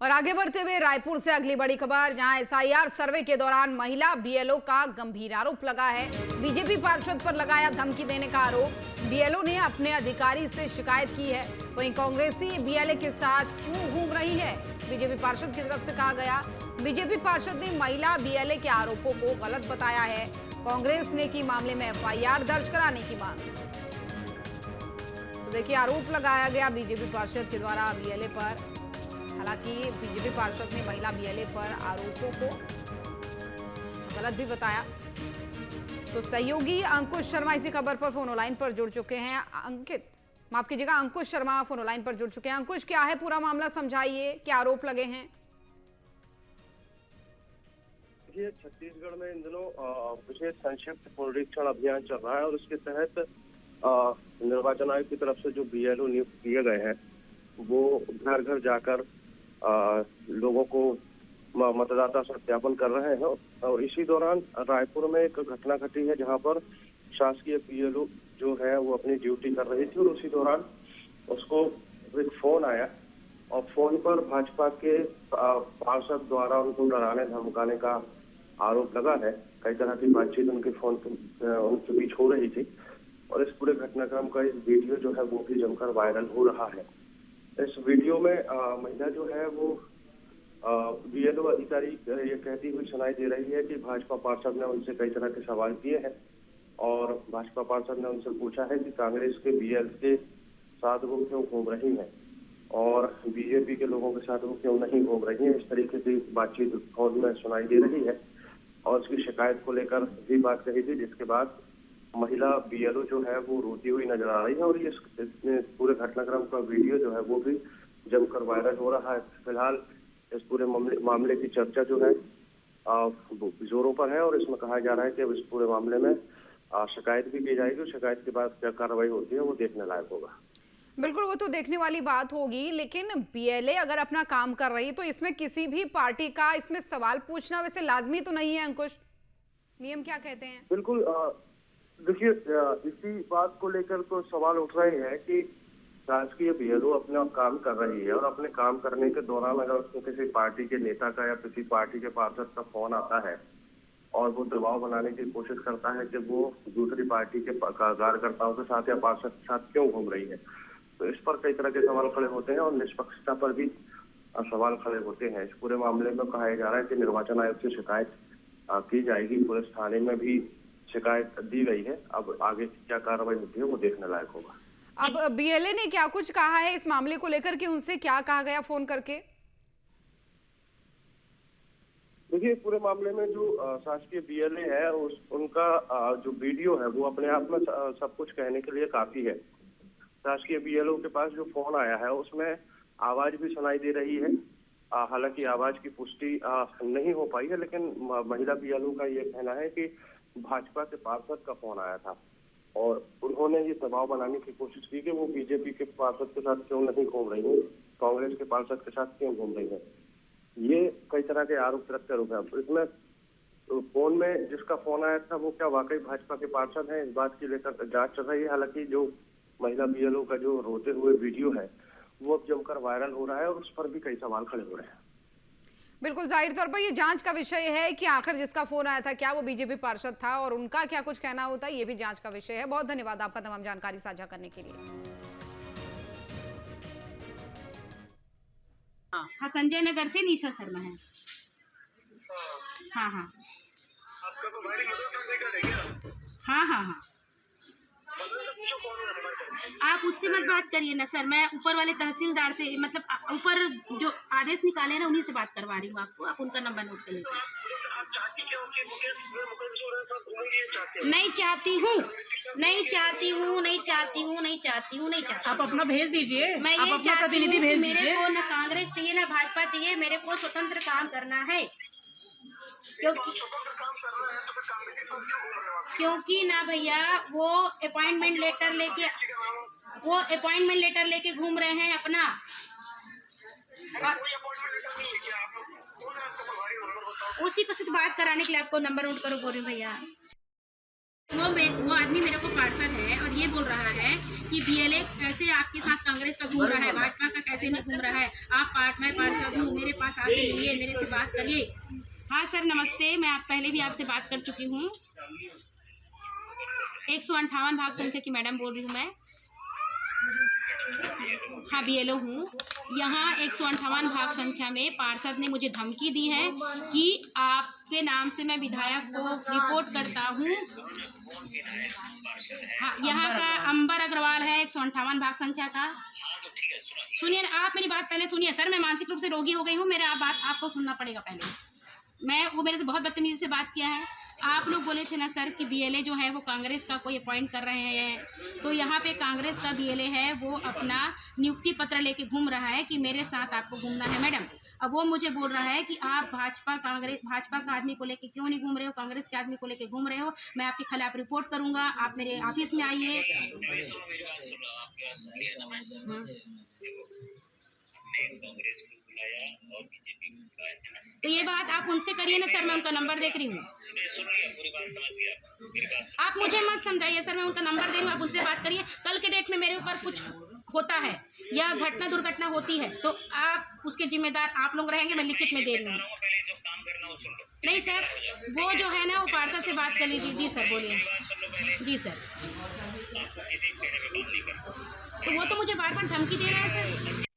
और आगे बढ़ते हुए रायपुर से अगली बड़ी खबर, जहां एसआईआर सर्वे के दौरान महिला बीएलओ का गंभीर आरोप लगा है। बीजेपी पार्षद पर लगाया धमकी देने का आरोप। बीएलओ ने अपने अधिकारी से शिकायत की है। वहीं कांग्रेसी बीएलए के साथ क्यों घूम रही है, बीजेपी पार्षद की तरफ से कहा गया। बीजेपी पार्षद ने महिला बीएलए के आरोपों को गलत बताया है। कांग्रेस ने की मामले में एफआईआर दर्ज कराने की मांग। तो देखिए, आरोप लगाया गया बीजेपी पार्षद के द्वारा बीएलए पर। हालांकि बीजेपी पार्षद ने महिला बीएलए पर आरोपों को गलत भी बताया। तो सहयोगी अंकुश शर्मा इसी खबर पर फोन लाइन पर जुड़ चुके हैं। माफ कीजिएगा, अंकुश शर्मा फोन लाइन पर जुड़ चुके हैं। अंकुश, क्या है पूरा मामला, समझाइए, क्या आरोप लगे हैं? देखिए, छत्तीसगढ़ में इन दिनों विशेष संक्षिप्त पुनरीक्षण अभियान चल रहा है और उसके तहत निर्वाचन आयोग की तरफ से जो बीएलओ नियुक्त किए गए हैं वो घर घर जाकर लोगों को मतदाता सत्यापन कर रहे हैं। और इसी दौरान रायपुर में एक घटना घटी है जहां पर शासकीय बीएलओ जो है वो अपनी ड्यूटी कर रही थी और उसी दौरान उसको एक फोन आया और फोन पर भाजपा के पार्षद द्वारा उनको डराने धमकाने का आरोप लगा है। कई तरह की बातचीत उनके फोन उनके बीच हो रही थी और इस पूरे घटनाक्रम का एक वीडियो जो है वो भी जमकर वायरल हो रहा है। इस वीडियो में महिला जो है वो बीएलओ अधिकारी ये कहती हुई सुनाई दे रही है कि भाजपा पार्षद ने उनसे कई तरह के सवाल किए हैं और भाजपा पार्षद ने उनसे पूछा है कि कांग्रेस के बीएल के साथ वो क्यों घूम रही हैं और बीजेपी के लोगों के साथ वो क्यों नहीं घूम रही हैं। इस तरीके की बातचीत फोन में सुनाई दे रही है और उसकी शिकायत को लेकर भी बात कही थी, जिसके बाद महिला बीएलओ जो है वो रोती हुई नजर आ रही है और ये पूरे घटनाक्रम का वीडियो जो है वो भी जमकर वायरल हो रहा है। फिलहाल इस पूरे मामले की चर्चा जो है जोरों पर है और इसमें कहा जा रहा है कि इस पूरे मामले में शिकायत भी की जाएगी। शिकायत के बाद क्या कार्रवाई होती है वो देखने लायक होगा। बिल्कुल, वो तो देखने वाली बात होगी, लेकिन बीएलए अगर अपना काम कर रही तो इसमें किसी भी पार्टी का इसमें सवाल पूछना वैसे लाजमी तो नहीं है। अंकुश, नियम क्या कहते हैं? बिल्कुल, देखिए, इसी बात को लेकर तो सवाल उठ रहे हैं कि शासकीय बीएलओ अपना काम कर रही है और अपने काम करने के दौरान अगर उसको किसी पार्टी के नेता का या किसी पार्टी के पार्षद का फोन आता है और वो दबाव बनाने की कोशिश करता है कि वो दूसरी पार्टी के कार्यकर्ताओं के साथ या पार्षद के साथ क्यों घूम रही है, तो इस पर कई तरह के सवाल खड़े होते हैं और निष्पक्षता पर भी सवाल खड़े होते हैं। इस पूरे मामले में कहा जा रहा है कि निर्वाचन आयोग से शिकायत की जाएगी। पुलिस थाने में भी शिकायत दी गई है। अब आगे क्या कार्रवाई होती है वो देखने लायक होगा। अब बीएलए ने क्या कुछ कहा है इस मामले को लेकर के, उनसे क्या कहा गया फोन करके? देखिए, पूरे मामले में जो शासकीय बीएलए है उनका जो वीडियो है वो अपने आप में सब कुछ कहने के लिए काफी है। शासकीय बीएलओ के पास जो फोन आया है उसमें आवाज भी सुनाई दे रही है। हालांकि आवाज की पुष्टि नहीं हो पाई है, लेकिन महिला बीएलओ का ये कहना है कि भाजपा के पार्षद का फोन आया था और उन्होंने ये दबाव बनाने की कोशिश की कि वो बीजेपी के पार्षद के साथ क्यों नहीं घूम रही है, कांग्रेस के पार्षद के साथ क्यों घूम रही है। ये कई तरह के आरोप प्रत्यारोप है। इसमें फोन में जिसका फोन आया था वो क्या वाकई भाजपा के पार्षद है, इस बात की लेकर जांच चल रही है। हालांकि जो महिला बीएलओ का जो रोते हुए वीडियो है वो अब जमकर वायरल हो रहा है और उस पर भी कई सवाल खड़े हो रहे हैं। बिल्कुल, जाहिर तौर पर ये जांच का विषय है कि आखिर जिसका फोन आया था क्या वो बीजेपी पार्षद था और उनका क्या कुछ कहना होता है, ये भी जांच का विषय है। बहुत धन्यवाद आपका तमाम जानकारी साझा करने के लिए। हाँ, संजय नगर से निशा शर्मा है। हाँ हाँ हाँ हाँ हाँ, आप उससे मत बात करिए ना सर, मैं ऊपर वाले तहसीलदार से, मतलब ऊपर जो आदेश निकाले हैं ना उन्हीं से बात करवा रही हूँ आपको। आप उनका नंबर नोट कर लीजिए। नहीं चाहती हूँ, नहीं चाहती हूँ, नहीं चाहती हूँ, नहीं चाहती हूँ, नहीं चाहती। आप अपना भेज दीजिए, मैं आप ये अपना चाहती प्रतिनिधि हूँ कि भेज मेरे दीजिए। को ना कांग्रेस चाहिए ना भाजपा चाहिए, मेरे को स्वतंत्र काम करना है। क्योंकि ना भैया वो अपॉइंटमेंट लेटर लेके घूम रहे हैं अपना। उसी को सिर्फ बात कराने के लिए आपको नंबर नोट करो बोल रही हूँ भैया। वो आदमी मेरे को पार्षद है और ये बोल रहा है कि बीएलए कैसे आपके साथ कांग्रेस का घूम रहा है, भाजपा का कैसे नहीं घूम रहा है। मैं पार्षद हूँ, मेरे पास आके मिलिए, मेरे से बात करिए। हाँ सर नमस्ते, मैं पहले भी आपसे बात कर चुकी हूँ। 158 भाग संख्या की मैडम बोल रही हूँ मैं। हाँ बीएलओ हूँ। यहाँ 158 भाग संख्या में पार्षद ने मुझे धमकी दी है कि आपके नाम से मैं विधायक को रिपोर्ट करता हूँ। हाँ यहाँ का अंबर अग्रवाल है 158 भाग संख्या का। सुनिए आप मेरी बात पहले सुनिए सर, मैं मानसिक रूप से रोगी हो गई हूँ, मेरा बात आपको सुनना पड़ेगा पहले। वो मेरे से बहुत बदतमीजी से बात किया है। आप लोग बोले थे ना सर कि बीएलए जो है वो कांग्रेस का कोई अपॉइंट कर रहे हैं, तो यहाँ पे कांग्रेस का बीएलए है वो अपना नियुक्ति पत्र लेके घूम रहा है कि मेरे साथ आपको घूमना है मैडम। अब वो मुझे बोल रहा है कि आप भाजपा का आदमी को लेके क्यों नहीं घूम रहे हो, कांग्रेस के आदमी को लेके घूम रहे हो, मैं आपके खिलाफ रिपोर्ट करूंगा, आप मेरे ऑफिस में आइए। तो ये बात आप उनसे करिए ना सर, मैं उनका नंबर देख रही हूँ। आप मुझे मत समझाइए सर, मैं उनका नंबर दे रही हूँ, आप उससे बात करिए। कल के डेट में मेरे ऊपर कुछ होता है या दुर्घटना होती है तो आप उसके जिम्मेदार आप लोग रहेंगे, मैं लिखित में दे रही हूँ। नहीं सर, वो जो है ना वो पार्षद से बात कर लीजिए। जी सर बोलिए। जी सर, तो वो तो मुझे बार बार धमकी दे रहा है सर।